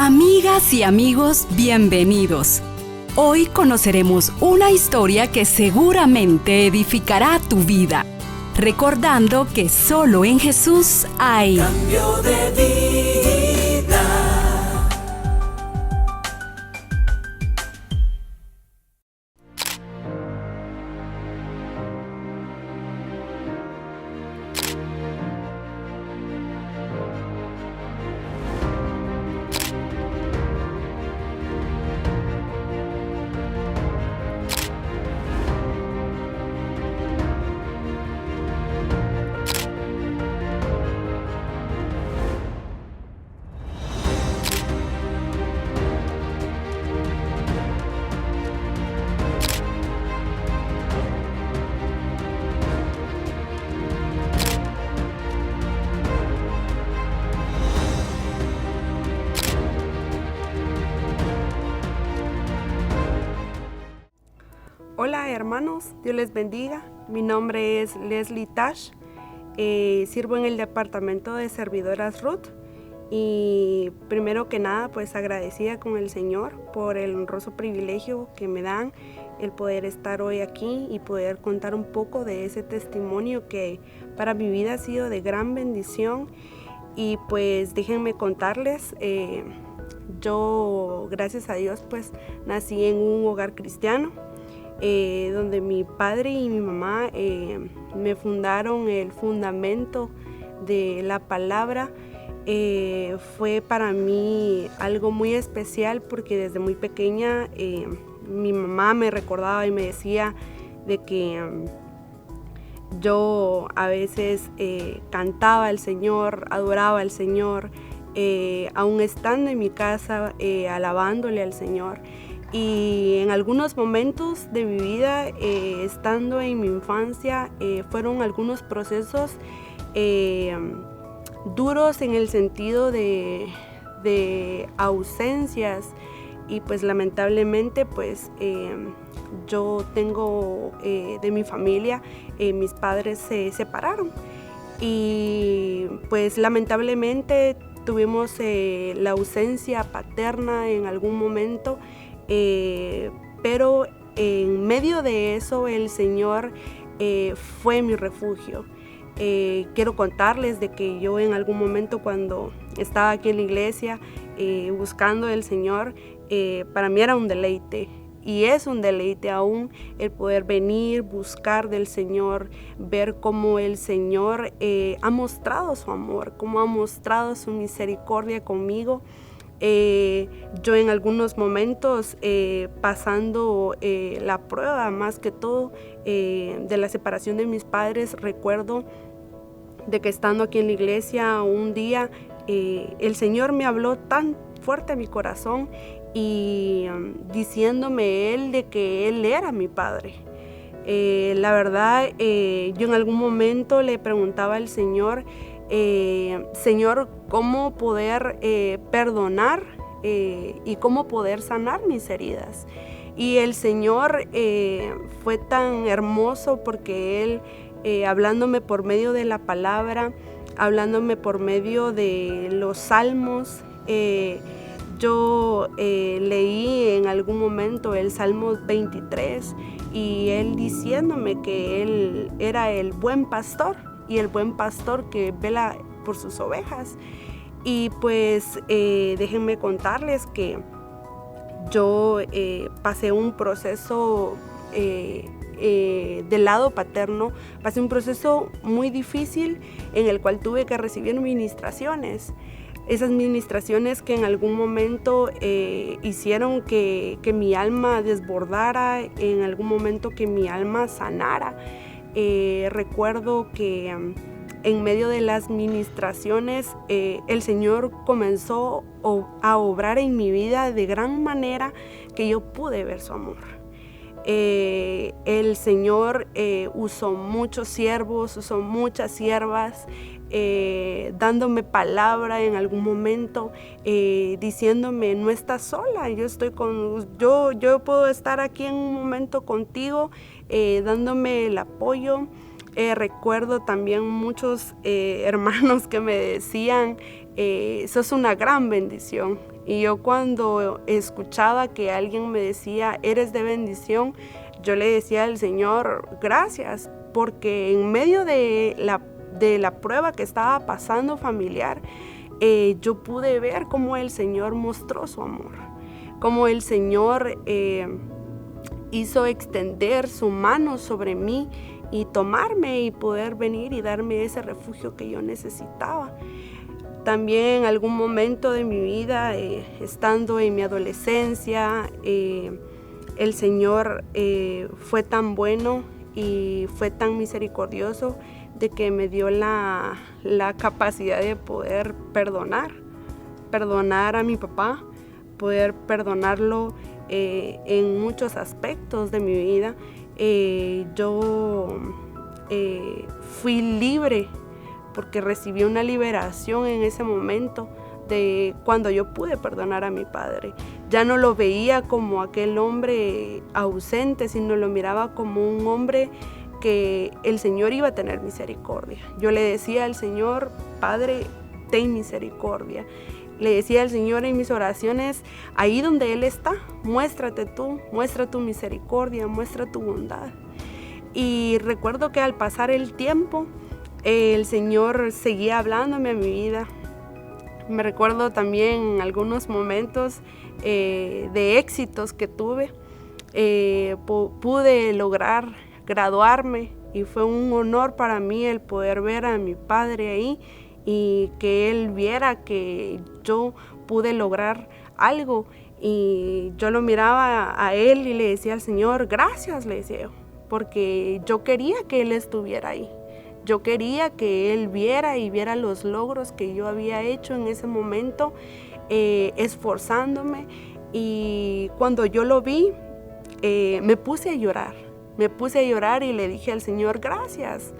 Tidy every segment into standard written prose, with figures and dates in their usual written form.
Amigas y amigos, bienvenidos. Hoy conoceremos una historia que seguramente edificará tu vida, recordando que solo en Jesús hay cambio de vida. Hola hermanos, Dios les bendiga. Mi nombre es Leslie Tash, sirvo en el departamento de servidoras Ruth y primero que nada pues agradecida con el Señor por el honroso privilegio que me dan el poder estar hoy aquí y poder contar un poco de ese testimonio que para mi vida ha sido de gran bendición. Y pues déjenme contarles, yo gracias a Dios pues nací en un hogar cristiano. Donde mi padre y mi mamá me fundaron el fundamento de la palabra. Fue para mí algo muy especial porque desde muy pequeña mi mamá me recordaba y me decía de que yo a veces cantaba al Señor, adoraba al Señor, aún estando en mi casa alabándole al Señor. Y en algunos momentos de mi vida, estando en mi infancia, fueron algunos procesos duros en el sentido de ausencias y pues lamentablemente pues yo tengo de mi familia, mis padres se separaron y pues lamentablemente tuvimos la ausencia paterna en algún momento. Pero en medio de eso el Señor fue mi refugio. Quiero contarles de que yo en algún momento cuando estaba aquí en la iglesia buscando al Señor, para mí era un deleite. Y es un deleite aún el poder venir, buscar del Señor, ver cómo el Señor ha mostrado su amor, cómo ha mostrado su misericordia conmigo. Yo en algunos momentos pasando la prueba más que todo de la separación de mis padres, recuerdo de que estando aquí en la iglesia un día el Señor me habló tan fuerte a mi corazón y diciéndome Él de que Él era mi padre. La verdad yo en algún momento le preguntaba al Señor, Señor, ¿cómo poder perdonar y cómo poder sanar mis heridas? Y el Señor fue tan hermoso porque Él, hablándome por medio de la palabra, hablándome por medio de los salmos, yo leí en algún momento el Salmo 23 y Él diciéndome que Él era el buen pastor. Y el buen pastor que vela por sus ovejas. Y pues déjenme contarles que yo pasé un proceso del lado paterno, pasé un proceso muy difícil en el cual tuve que recibir ministraciones. Esas ministraciones que en algún momento hicieron que mi alma desbordara, en algún momento que mi alma sanara. Recuerdo que en medio de las ministraciones el Señor comenzó a obrar en mi vida de gran manera que yo pude ver su amor. El Señor usó muchos siervos, usó muchas siervas, dándome palabra en algún momento, diciéndome no estás sola, yo puedo estar aquí en un momento contigo, dándome el apoyo. Recuerdo también muchos hermanos que me decían sos una gran bendición. Y yo cuando escuchaba que alguien me decía, eres de bendición, yo le decía al Señor, gracias, porque en medio de la prueba que estaba pasando familiar, yo pude ver cómo el Señor mostró su amor, cómo el Señor hizo extender su mano sobre mí y tomarme y poder venir y darme ese refugio que yo necesitaba. También en algún momento de mi vida, estando en mi adolescencia, el Señor fue tan bueno y fue tan misericordioso de que me dio la capacidad de poder perdonar a mi papá, poder perdonarlo en muchos aspectos de mi vida. Yo fui libre porque recibí una liberación en ese momento de cuando yo pude perdonar a mi padre. Ya no lo veía como aquel hombre ausente, sino lo miraba como un hombre que el Señor iba a tener misericordia. Yo le decía al Señor, Padre, ten misericordia. Le decía al Señor en mis oraciones, ahí donde Él está, muéstrate tú, muestra tu misericordia, muestra tu bondad. Y recuerdo que al pasar el tiempo, el Señor seguía hablándome a mi vida. Me recuerdo también algunos momentos de éxitos que tuve. Pude lograr graduarme y fue un honor para mí el poder ver a mi padre ahí y que él viera que yo pude lograr algo. Y yo lo miraba a él y le decía al Señor, gracias, le decía yo, porque yo quería que él estuviera ahí. Yo quería que él viera los logros que yo había hecho en ese momento, esforzándome. Y cuando yo lo vi, me puse a llorar y le dije al Señor, gracias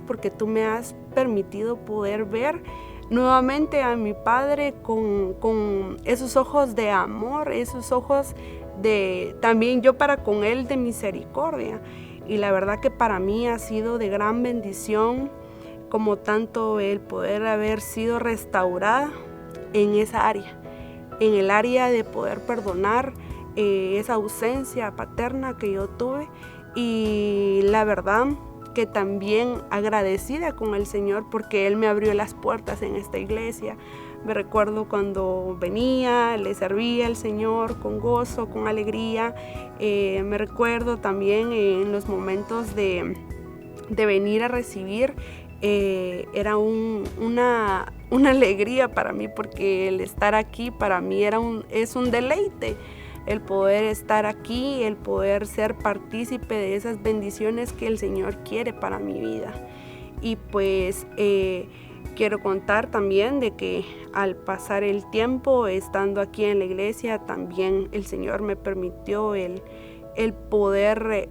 porque tú me has permitido poder ver nuevamente a mi padre con esos ojos de amor, esos ojos de también yo para con él de misericordia. Y la verdad que para mí ha sido de gran bendición, como tanto el poder haber sido restaurada en esa área, en el área de poder perdonar esa ausencia paterna que yo tuve. Y la verdad que también agradecida con el Señor porque Él me abrió las puertas en esta iglesia. Me recuerdo cuando venía, le servía al Señor con gozo, con alegría. Me recuerdo también en los momentos de venir a recibir. Era una alegría para mí porque el estar aquí para mí es un deleite. El poder estar aquí, el poder ser partícipe de esas bendiciones que el Señor quiere para mi vida. Y pues quiero contar también de que al pasar el tiempo estando aquí en la iglesia, también el Señor me permitió el poder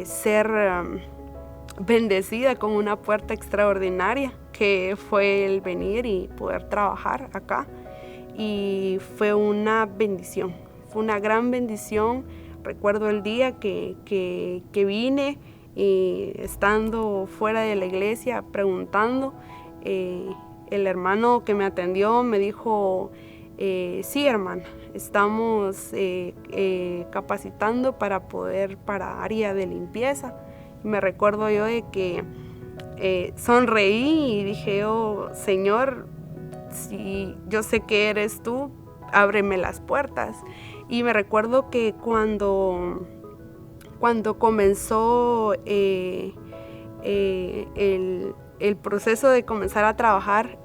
ser bendecida con una puerta extraordinaria que fue el venir y poder trabajar acá. Y fue una bendición, fue una gran bendición. Recuerdo el día que vine y estando fuera de la iglesia preguntando, el hermano que me atendió me dijo, sí, hermana, estamos capacitando para área de limpieza. Me recuerdo yo de que sonreí y dije, oh, Señor, si yo sé que eres tú, ábreme las puertas. Y me recuerdo que cuando comenzó el proceso de comenzar a trabajar,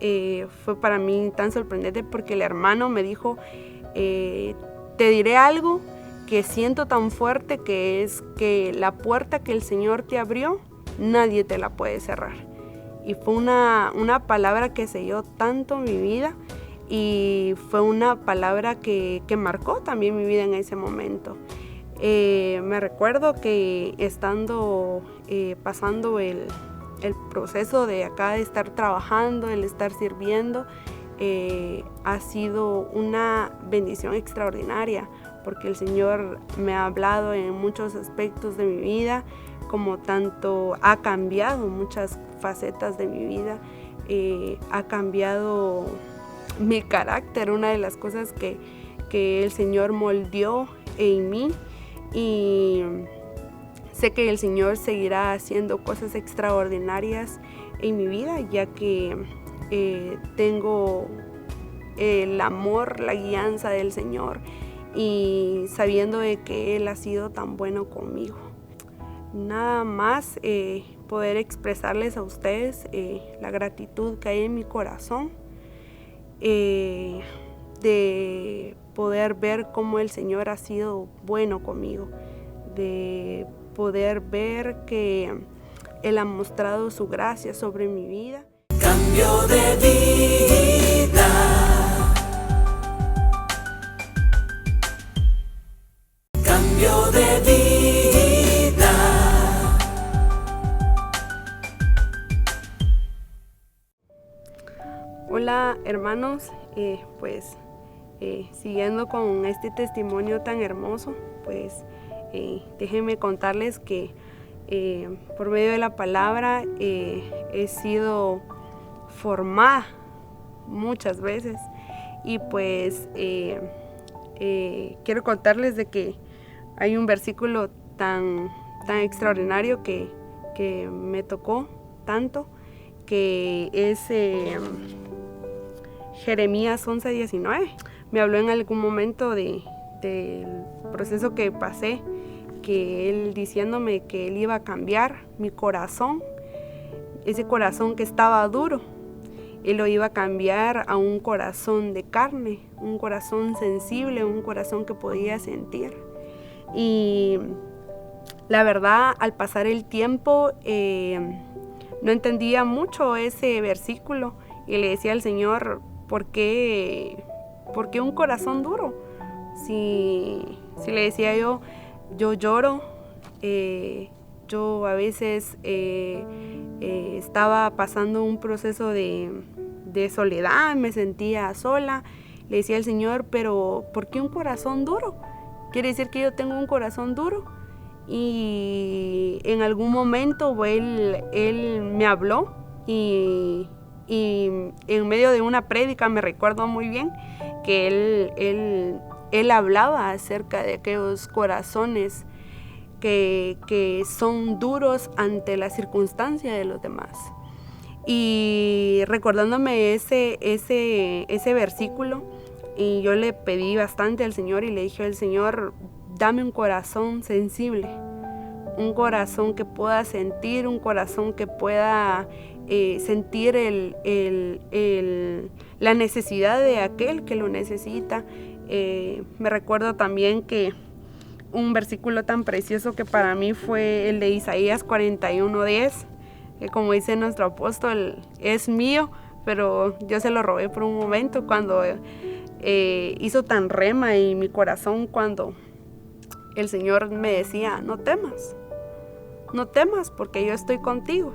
fue para mí tan sorprendente porque el hermano me dijo, te diré algo que siento tan fuerte, que es que la puerta que el Señor te abrió, nadie te la puede cerrar. Y fue una palabra que selló tanto mi vida y fue una palabra que marcó también mi vida en ese momento. Me recuerdo que estando pasando el proceso de acá de estar trabajando, el estar sirviendo, ha sido una bendición extraordinaria porque el Señor me ha hablado en muchos aspectos de mi vida, como tanto ha cambiado muchas facetas de mi vida, ha cambiado mi carácter, una de las cosas que el Señor moldeó en mí, y sé que el Señor seguirá haciendo cosas extraordinarias en mi vida, ya que tengo el amor, la guianza del Señor, y sabiendo de que Él ha sido tan bueno conmigo. Nada más poder expresarles a ustedes la gratitud que hay en mi corazón, de poder ver cómo el Señor ha sido bueno conmigo, de poder ver que Él ha mostrado su gracia sobre mi vida. Cambio de vida. Cambio de vida. Hola hermanos, siguiendo con este testimonio tan hermoso, déjenme contarles que por medio de la palabra he sido formada muchas veces, y quiero contarles de que hay un versículo tan extraordinario que me tocó tanto, que es Jeremías 11:19. Me habló en algún momento del proceso que pasé, que Él diciéndome que Él iba a cambiar mi corazón, ese corazón que estaba duro. Él lo iba a cambiar a un corazón de carne, un corazón sensible, un corazón que podía sentir. Y la verdad, al pasar el tiempo, no entendía mucho ese versículo, y le decía al Señor, ¿por qué un corazón duro? Si le decía yo lloro, yo a veces estaba pasando un proceso de soledad, me sentía sola. Le decía al Señor, pero ¿por qué un corazón duro? Quiere decir que yo tengo un corazón duro. Y en algún momento él me habló, y en medio de una prédica, me recuerdo muy bien que él hablaba acerca de aquellos corazones que son duros ante la circunstancia de los demás. Y recordándome ese versículo, y yo le pedí bastante al Señor, y le dije al Señor, dame un corazón sensible, un corazón que pueda sentir, un corazón que pueda sentir la necesidad de aquel que lo necesita. Me recuerdo también que un versículo tan precioso que para mí fue el de Isaías 41:10, que como dice nuestro apóstol, es mío, pero yo se lo robé por un momento, cuando hizo tan rema en mi corazón, cuando el Señor me decía, no temas porque yo estoy contigo.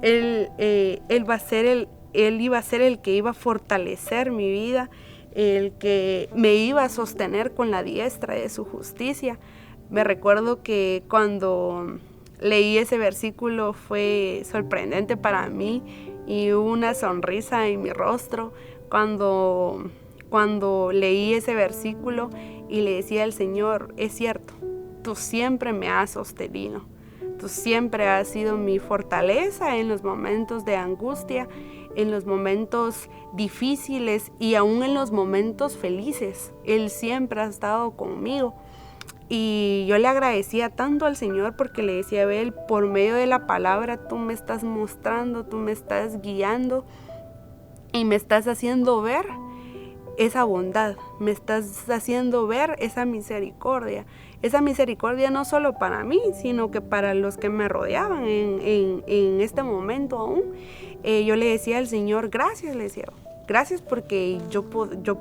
Él iba a ser el que iba a fortalecer mi vida, el que me iba a sostener con la diestra de su justicia. Me recuerdo que cuando leí ese versículo fue sorprendente para mí, y hubo una sonrisa en mi rostro cuando leí ese versículo, y le decía al Señor, es cierto, tú siempre me has sostenido. Tú siempre has sido mi fortaleza en los momentos de angustia, en los momentos difíciles y aún en los momentos felices. Él siempre ha estado conmigo. Y yo le agradecía tanto al Señor, porque le decía a Él, por medio de la palabra tú me estás mostrando, tú me estás guiando y me estás haciendo ver esa bondad, me estás haciendo ver esa misericordia no solo para mí, sino que para los que me rodeaban en este momento aún. Yo le decía al Señor, gracias, le decía, gracias, porque yo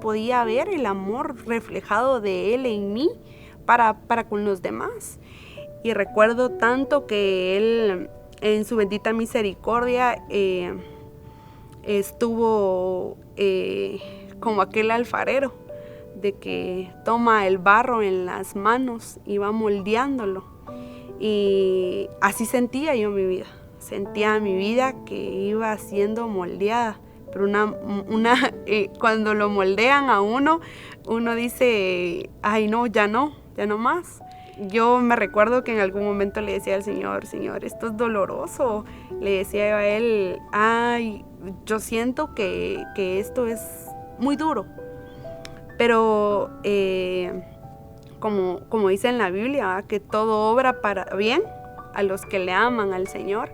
podía ver el amor reflejado de Él en mí para con los demás. Y recuerdo tanto que Él, en su bendita misericordia, estuvo como aquel alfarero, de que toma el barro en las manos y va moldeándolo. Y así sentía yo mi vida. sentía mi vida que iba siendo moldeada. Pero cuando lo moldean a uno dice, ay no, ya no más. Yo me recuerdo que en algún momento le decía al Señor, esto es doloroso. Le decía a Él, ay, yo siento que esto es muy duro. Pero como dice en la Biblia, que todo obra para bien a los que le aman al Señor.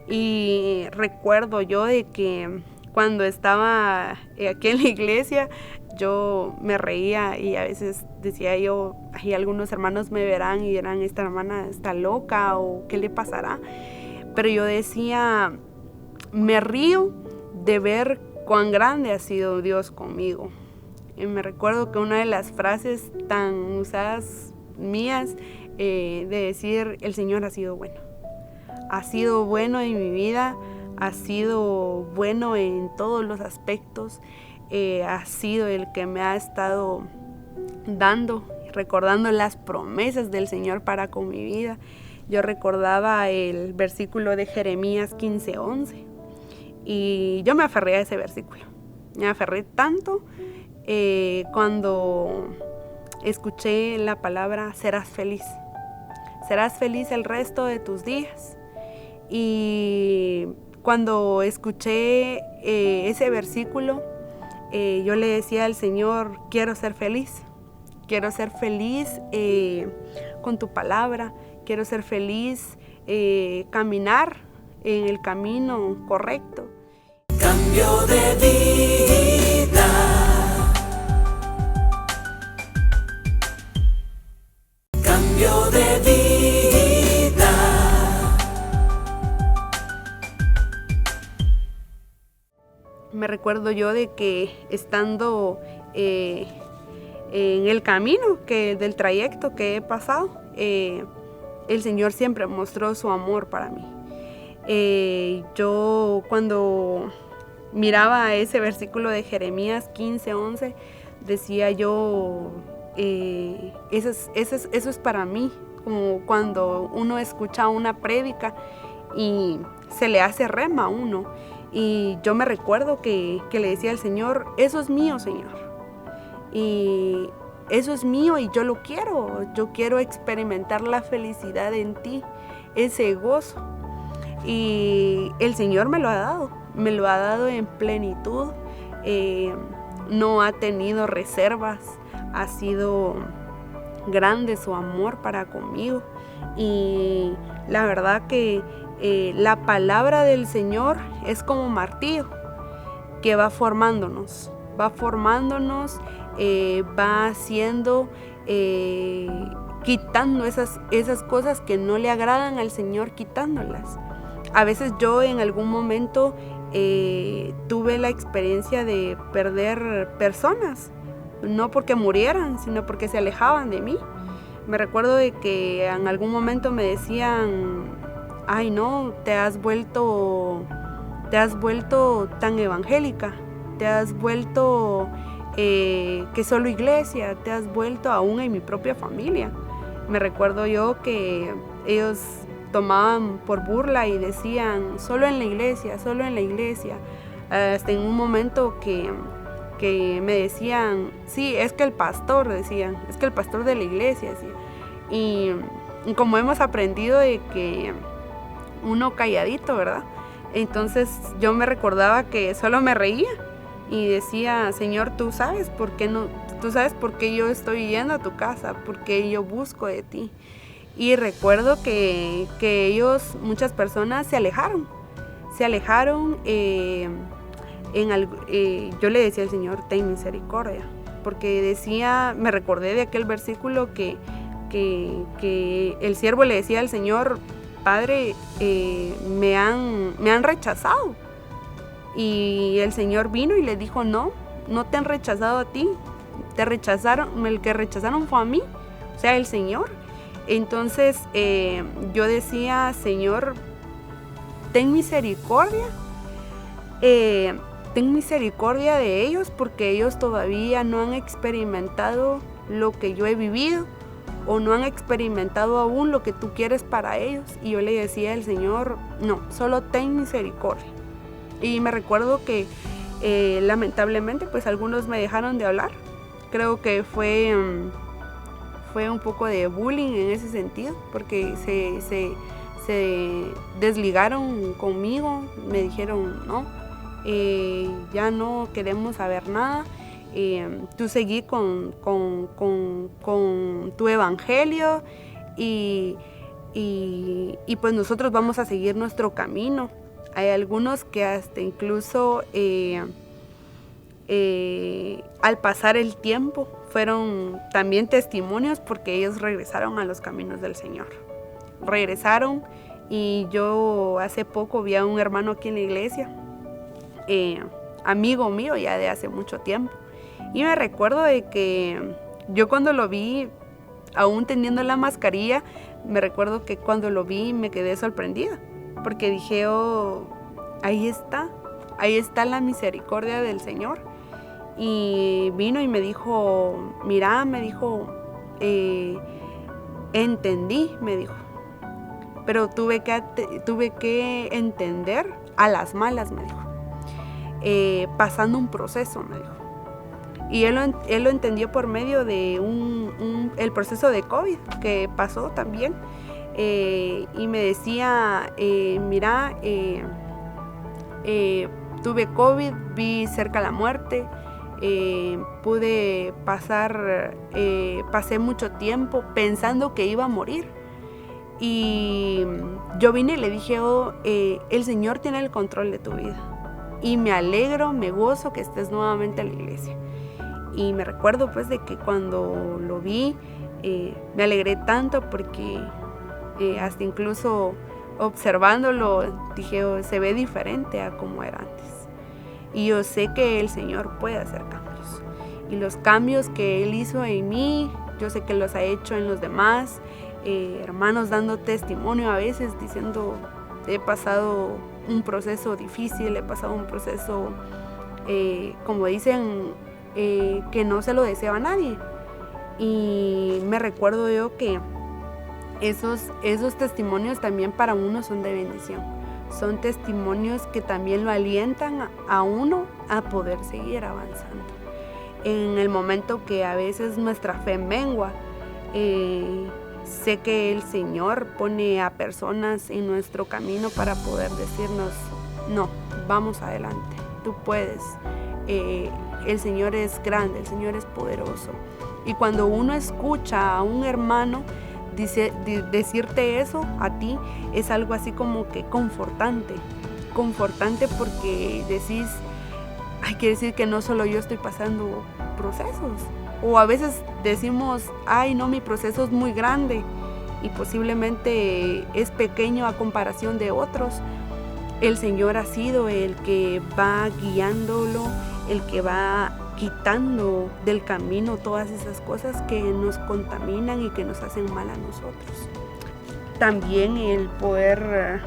Y recuerdo yo de que cuando estaba aquí en la iglesia, yo me reía y a veces decía yo, ay, algunos hermanos me verán y dirán, esta hermana está loca o qué le pasará. Pero yo decía, me río de ver cuán grande ha sido Dios conmigo. Y me recuerdo que una de las frases tan usadas mías de decir, el Señor ha sido bueno. Ha sido bueno en mi vida, ha sido bueno en todos los aspectos, ha sido el que me ha estado dando, recordando las promesas del Señor para con mi vida. Yo recordaba el versículo de Jeremías 15:11 y yo me aferré a ese versículo. Me aferré tanto cuando escuché la palabra serás feliz. Serás feliz el resto de tus días. Y cuando escuché ese versículo, yo le decía al Señor, quiero ser feliz con tu palabra, quiero ser feliz, caminar en el camino correcto. Cambio de vida. Cambio de vida. Me recuerdo yo de que estando en el camino del trayecto que he pasado, el Señor siempre mostró su amor para mí. Yo cuando miraba ese versículo de Jeremías 15:11, decía yo, eso es para mí, como cuando uno escucha una prédica y se le hace rema a uno. Y yo me recuerdo que le decía al Señor, eso es mío, Señor. Y eso es mío y yo lo quiero. Yo quiero experimentar la felicidad en ti, ese gozo. Y el Señor me lo ha dado en plenitud. No ha tenido reservas, ha sido grande su amor para conmigo. Y la verdad que la palabra del Señor es como martillo que va formándonos, va haciendo, quitando esas cosas que no le agradan al Señor, quitándolas. A veces yo en algún momento tuve la experiencia de perder personas, no porque murieran, sino porque se alejaban de mí. Me recuerdo de que en algún momento me decían, ay no, te has vuelto tan evangélica, te has vuelto que solo iglesia, te has vuelto aún en mi propia familia. Me recuerdo yo que ellos tomaban por burla y decían, solo en la iglesia. Hasta en un momento que me decían, sí, es que el pastor de la iglesia, ¿sí? Y como hemos aprendido de que uno calladito, ¿verdad? Entonces yo me recordaba que solo me reía y decía, Señor, tú sabes por qué yo estoy yendo a tu casa, por qué yo busco de ti. Y recuerdo que muchas personas se alejaron. Yo le decía al Señor, ten misericordia, porque me recordé de aquel versículo que el siervo le decía al Señor, Padre, me han rechazado. Y el Señor vino y le dijo, no te han rechazado a ti, te rechazaron, el que rechazaron fue a mí, o sea, el Señor. Entonces yo decía, Señor, ten misericordia de ellos, porque ellos todavía no han experimentado lo que yo he vivido, o no han experimentado aún lo que tú quieres para ellos. Y yo le decía al Señor, no, solo ten misericordia. Y me recuerdo que lamentablemente pues algunos me dejaron de hablar. Creo que fue un poco de bullying en ese sentido, porque se desligaron conmigo, me dijeron, no, ya no queremos saber nada, tú seguí con tu evangelio y pues nosotros vamos a seguir nuestro camino. Hay algunos que hasta incluso al pasar el tiempo fueron también testimonios, porque ellos regresaron a los caminos del Señor. Regresaron, y yo hace poco vi a un hermano aquí en la iglesia, amigo mío ya de hace mucho tiempo, y me recuerdo de que yo cuando lo vi, aún teniendo la mascarilla, me recuerdo que cuando lo vi me quedé sorprendida, porque dije, oh, ahí está la misericordia del Señor. Y vino y me dijo, mira, me dijo, entendí, me dijo, pero tuve que entender a las malas, me dijo, pasando un proceso, me dijo. Y él lo entendió por medio de el proceso de COVID que pasó también. Y me decía, mira, tuve COVID, vi cerca la muerte, pasé mucho tiempo pensando que iba a morir. Y yo vine y le dije, oh, el Señor tiene el control de tu vida. Y me alegro, me gozo que estés nuevamente en la iglesia. Y me recuerdo pues de que cuando lo vi, me alegré tanto porque hasta incluso observándolo dije, oh, se ve diferente a como era antes. Y yo sé que el Señor puede hacer cambios. Y los cambios que Él hizo en mí, yo sé que los ha hecho en los demás. Hermanos dando testimonio a veces, diciendo, he pasado un proceso difícil, he pasado un proceso, como dicen, que no se lo deseo a nadie. Y me recuerdo yo que esos testimonios también para uno son de bendición. Son testimonios que también lo alientan a uno a poder seguir avanzando. En el momento que a veces nuestra fe mengua, sé que el Señor pone a personas en nuestro camino para poder decirnos, no, vamos adelante, tú puedes. El Señor es grande, el Señor es poderoso. Y cuando uno escucha a un hermano decirte eso a ti, es algo así como que confortante porque decís, quiere decir que no solo yo estoy pasando procesos. O a veces decimos, no, mi proceso es muy grande y posiblemente es pequeño a comparación de otros. El Señor ha sido el que va guiándolo, el que va quitando del camino todas esas cosas que nos contaminan y que nos hacen mal a nosotros. También el poder,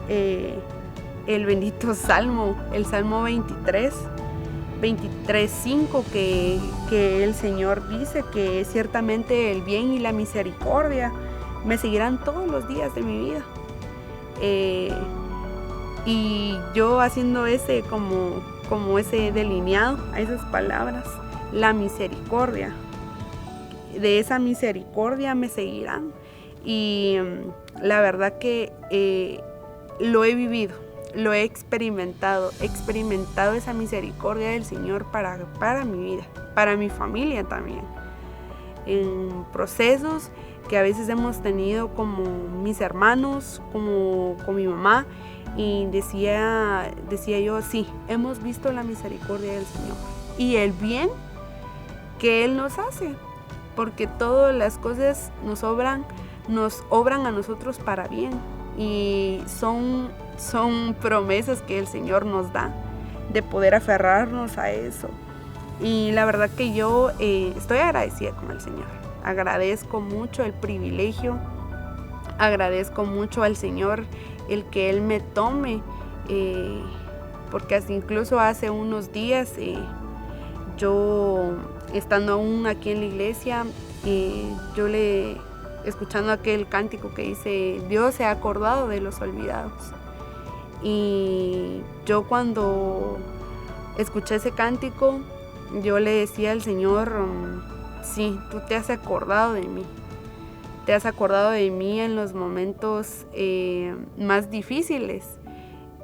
el bendito Salmo, el Salmo 23:5, que el Señor dice que ciertamente el bien y la misericordia me seguirán todos los días de mi vida. Y yo haciendo ese como ese delineado a esas palabras, la misericordia, de esa misericordia me seguirán. Y la verdad que lo he vivido, lo he experimentado esa misericordia del Señor para mi vida, para mi familia también. En procesos que a veces hemos tenido como mis hermanos, como con mi mamá, y decía yo, sí, hemos visto la misericordia del Señor y el bien que Él nos hace, porque todas las cosas nos obran a nosotros para bien, y son promesas que el Señor nos da de poder aferrarnos a eso. Y la verdad que yo estoy agradecida con el Señor, agradezco mucho el privilegio, agradezco mucho al Señor el que Él me tome, porque hasta incluso hace unos días yo, estando aún aquí en la iglesia, yo escuchando aquel cántico que dice, Dios se ha acordado de los olvidados. Y yo cuando escuché ese cántico, yo le decía al Señor, sí, tú te has acordado de mí. Te has acordado de mí en los momentos más difíciles.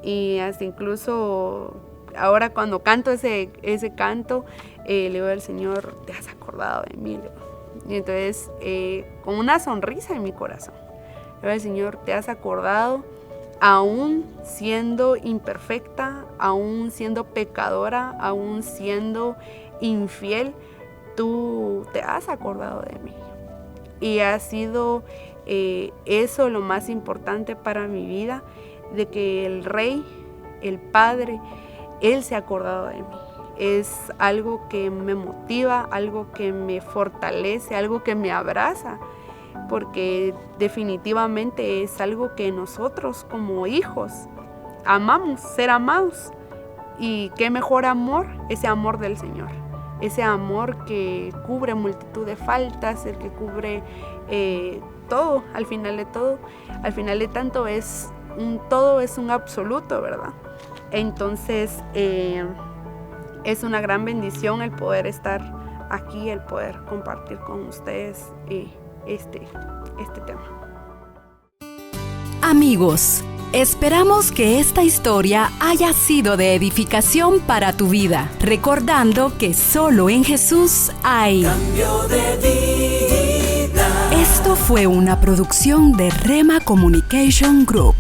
Y hasta incluso ahora cuando canto ese canto, le digo al Señor, te has acordado de mí. Y entonces, con una sonrisa en mi corazón, le digo al Señor, te has acordado, aún siendo imperfecta, aún siendo pecadora, aún siendo infiel, tú te has acordado de mí. Y ha sido eso lo más importante para mi vida, de que el Rey, el Padre, Él se ha acordado de mí. Es algo que me motiva, algo que me fortalece, algo que me abraza, porque definitivamente es algo que nosotros como hijos amamos, ser amados. Y qué mejor amor, ese amor del Señor. Ese amor que cubre multitud de faltas, el que cubre todo, al final de todo. Al final de tanto todo es un absoluto, ¿verdad? Entonces, es una gran bendición el poder estar aquí, el poder compartir con ustedes este tema. Amigos, esperamos que esta historia haya sido de edificación para tu vida, recordando que solo en Jesús hay cambio de vida. Esto fue una producción de Rema Communication Group.